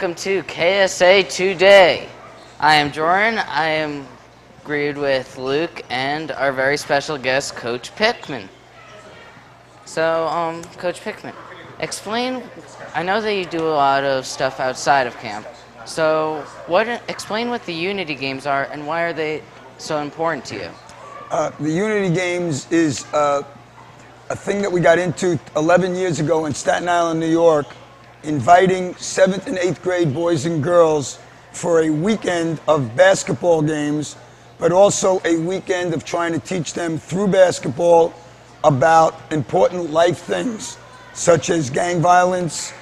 welcome to KSA Today. I am Jordan. I am agreed with Luke and our very special guest, Coach Pickman. So, Coach Pickman, explain. I know that you do a lot of stuff outside of camp. So, explain what the Unity Games are and why are they so important to you? The Unity Games is a thing that we got into 11 years ago in Staten Island, New York, inviting 7th and 8th grade boys and girls for a weekend of basketball games, but also a weekend of trying to teach them through basketball about important life things, such as gang violence,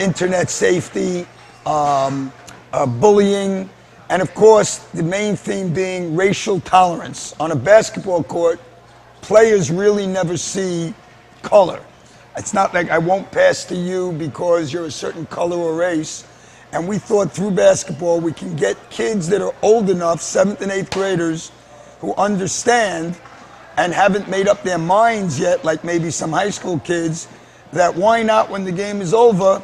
internet safety, bullying, and of course, the main theme being racial tolerance. On a basketball court, players really never see color. It's not like I won't pass to you because you're a certain color or race. And we thought through basketball we can get kids that are old enough, 7th and 8th graders, who understand and haven't made up their minds yet, like maybe some high school kids, that why not, when the game is over,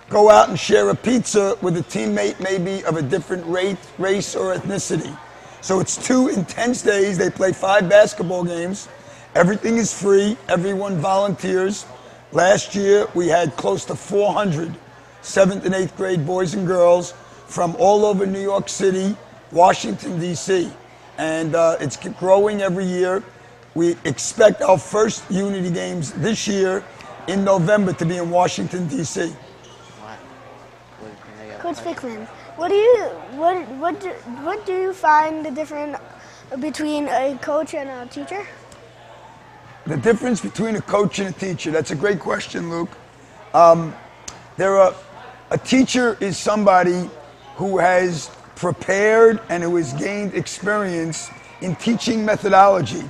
go out and share a pizza with a teammate maybe of a different race or ethnicity. So it's 2 intense days. They play 5 basketball games. Everything is free. Everyone volunteers. Last year, we had close to 400 7th and 8th grade boys and girls from all over New York City, Washington, D.C. And it's growing every year. We expect our first Unity Games this year in November to be in Washington, D.C. Coach Pickman, what do you find the difference between a coach and a teacher? The difference between a coach and a teacher, that's a great question, Luke. A teacher is somebody who has prepared and who has gained experience in teaching methodology.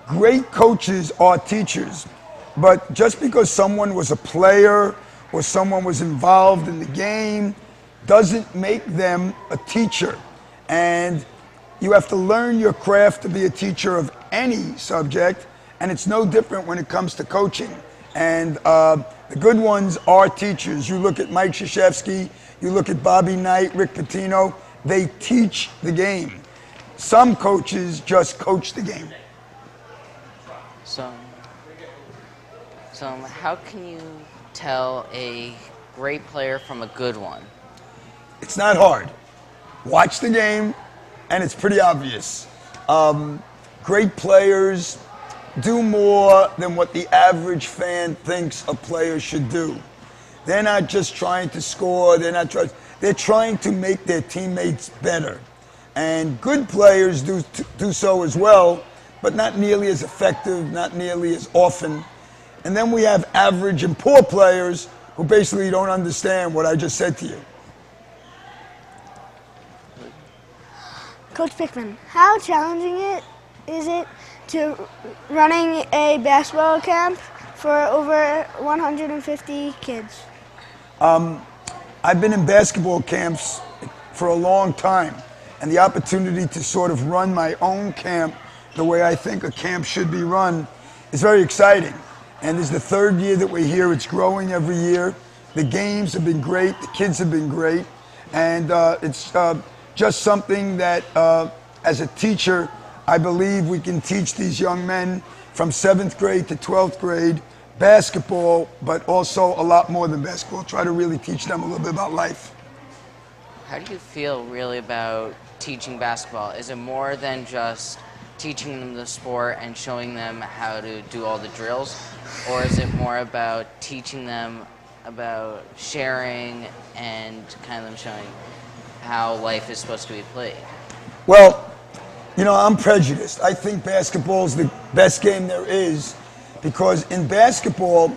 Great coaches are teachers, but just because someone was a player or someone was involved in the game doesn't make them a teacher. And you have to learn your craft to be a teacher of any subject, and it's no different when it comes to coaching. And the good ones are teachers. You look at Mike Krzyzewski, you look at Bobby Knight, Rick Pitino, they teach the game. Some coaches just coach the game. So how can you tell a great player from a good one? It's not hard. Watch the game, and it's pretty obvious. Great players do more than what the average fan thinks a player should do. They're not just trying to score, they're trying to make their teammates better. And good players do so as well, but not nearly as effective, not nearly as often. And then we have average and poor players who basically don't understand what I just said to you. Coach Pickman, how challenging is it to running a basketball camp for over 150 kids? I've been in basketball camps for a long time, and the opportunity to sort of run my own camp the way I think a camp should be run is very exciting. And this is the 3rd year that we're here. It's growing every year. The games have been great. The kids have been great. And it's just something that, as a teacher, I believe we can teach these young men from 7th grade to 12th grade basketball, but also a lot more than basketball. Try to really teach them a little bit about life. How do you feel really about teaching basketball? Is it more than just teaching them the sport and showing them how to do all the drills? Or is it more about teaching them about sharing and kind of showing how life is supposed to be played? Well, you know, I'm prejudiced. I think basketball is the best game there is because in basketball,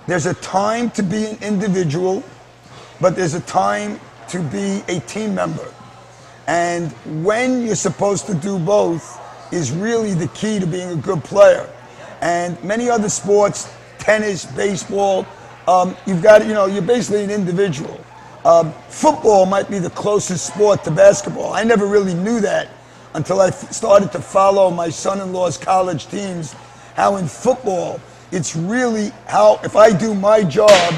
there's a time to be an individual, but there's a time to be a team member. And when you're supposed to do both is really the key to being a good player. And many other sports, tennis, baseball, you're basically an individual. Football might be the closest sport to basketball. I never really knew that until I started to follow my son-in-law's college teams, how in football, it's really how, if I do my job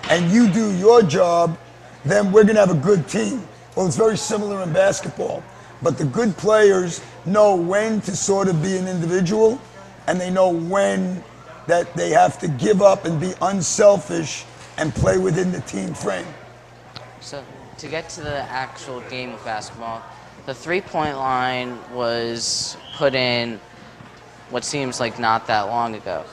and you do your job, then we're going to have a good team. Well, it's very similar in basketball. But the good players know when to sort of be an individual, and they know when that they have to give up and be unselfish and play within the team frame. So to get to the actual game of basketball, the three-point line was put in what seems like not that long ago.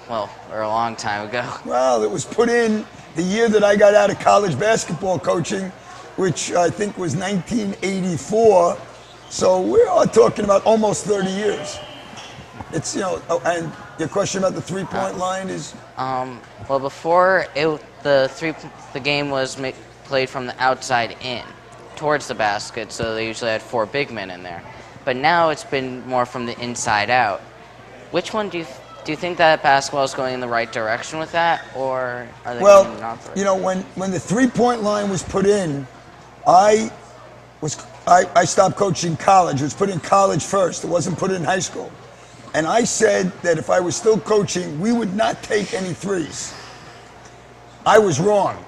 Or a long time ago. Well, it was put in the year that I got out of college basketball coaching, which I think was 1984. So we are talking about almost 30 years. It's, and your question about the three-point line is? Well, before the game was played from the outside in, towards the basket, so they usually had 4 big men in there. But now it's been more from the inside out. Which one do you think that basketball is going in the right direction with that, or are they going not the right when the three-point line was put in, I stopped coaching college. It was put in college first. It wasn't put in high school. And I said that if I was still coaching, we would not take any threes. I was wrong.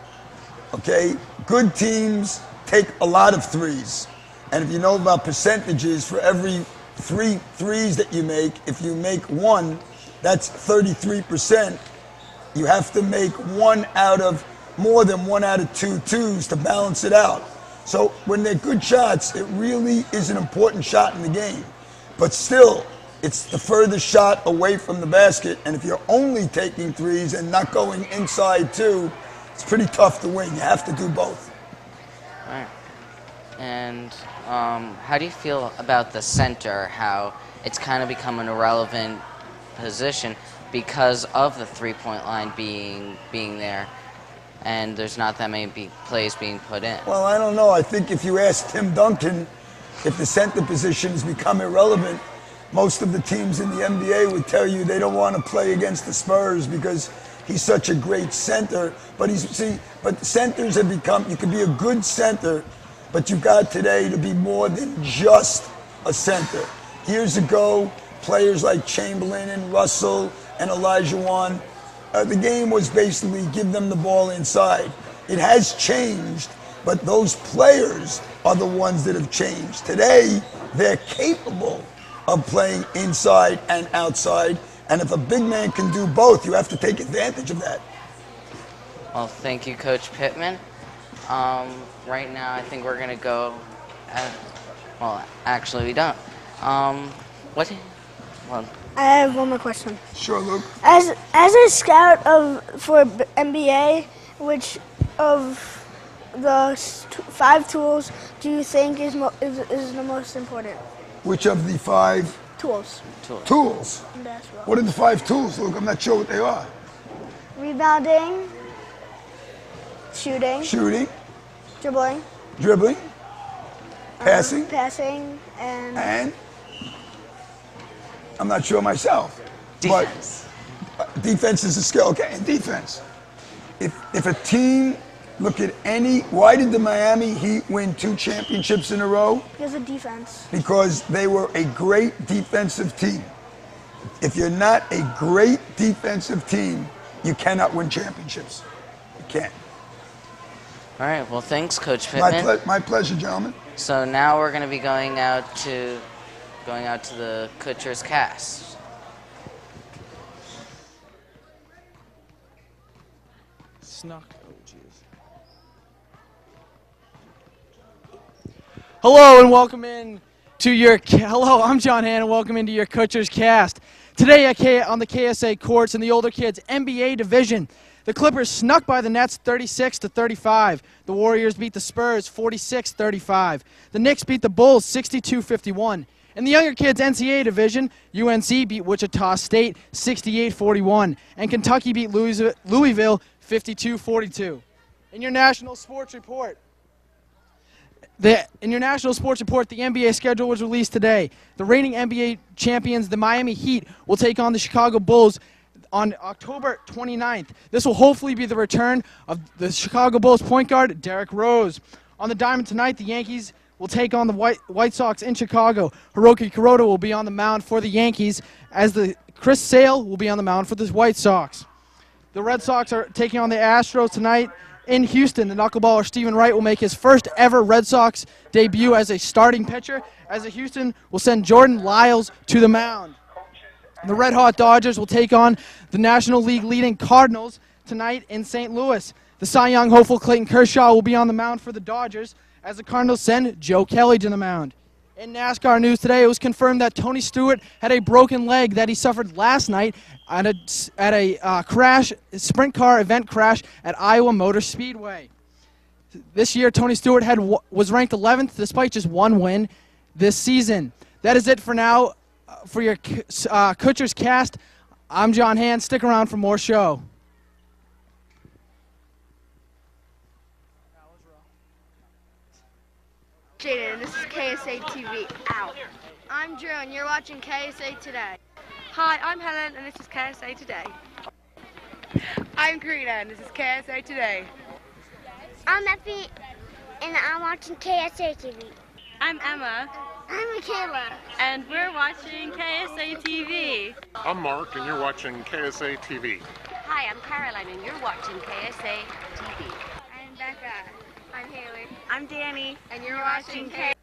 Okay? Good teams take a lot of threes. And if you know about percentages, for every 3 threes that you make, if you make 1, that's 33%. You have to make more than 1 out of 2 twos to balance it out. So when they're good shots, it really is an important shot in the game. But still, it's the furthest shot away from the basket. And if you're only taking threes and not going inside too, it's pretty tough to win. You have to do both. All right. And how do you feel about the center, how it's kind of become an irrelevant position because of the three-point line being there, and there's not that many plays being put in? Well, I don't know. I think if you ask Tim Duncan if the center position has become irrelevant, most of the teams in the NBA would tell you they don't want to play against the Spurs because he's such a great center. But centers have become, you can be a good center, but you've got today to be more than just a center. Years ago, players like Chamberlain and Russell and Olajuwon, the game was basically give them the ball inside. It has changed, but those players are the ones that have changed. Today, they're capable of playing inside and outside, and if a big man can do both, you have to take advantage of that. Well, thank you, Coach Pittman. Right now, I think we're going to go. Actually, we don't. I have one more question. Sure, Luke. As a scout for NBA, which of the 5 tools do you think is the most important? Which of the 5 Tools. Tools? In basketball. What are the 5 tools, Luke? I'm not sure what they are. Rebounding, shooting, dribbling, passing, and I'm not sure myself. Defense. But defense is a skill. Okay, and defense. If a team, why did the Miami Heat win 2 championships in a row? Because of defense. Because they were a great defensive team. If you're not a great defensive team, you cannot win championships. You can't. All right. Well, thanks, Coach Pittman. My pleasure, gentlemen. So now we're going to be going out to the Kutcher's cast. Snuck. Oh, jeez. Hello and welcome in to your. Hello, I'm John Hannon. Welcome into your Kutcher's cast. Today on the KSA courts in the older kids NBA division, the Clippers snuck by the Nets 36-35. The Warriors beat the Spurs 46-35. The Knicks beat the Bulls 62-51. In the younger kids NCAA division, UNC beat Wichita State 68-41, and Kentucky beat Louisville 52-42. In your national sports report, the NBA schedule was released today. The reigning NBA champions, the Miami Heat, will take on the Chicago Bulls on October 29th. This will hopefully be the return of the Chicago Bulls point guard, Derrick Rose. On the diamond tonight, the Yankees will take on the White Sox in Chicago. Hiroki Kuroda will be on the mound for the Yankees, as Chris Sale will be on the mound for the White Sox. The Red Sox are taking on the Astros tonight in Houston, the knuckleballer Stephen Wright will make his first ever Red Sox debut as a starting pitcher, as the Houston will send Jordan Lyles to the mound. The Red Hot Dodgers will take on the National League leading Cardinals tonight in St. Louis. The Cy Young hopeful Clayton Kershaw will be on the mound for the Dodgers as the Cardinals send Joe Kelly to the mound. In NASCAR news today, it was confirmed that Tony Stewart had a broken leg that he suffered last night at a sprint car event crash at Iowa Motor Speedway. This year, Tony Stewart was ranked 11th despite just one win this season. That is it for now for your Kutcher's Cast. I'm John Hand. Stick around for more show. Jaden, this is KSA TV. Ow. I'm Drew, and you're watching KSA Today. Hi, I'm Helen, and this is KSA Today. I'm Karina, and this is KSA Today. I'm Effie, and I'm watching KSA TV. I'm Emma, I'm Michaela. and we're watching KSA TV. I'm Mark, and you're watching KSA TV. Hi, I'm Caroline, and you're watching KSA TV. I'm Becca. I'm Haley. I'm Danny. And you're watching KSA.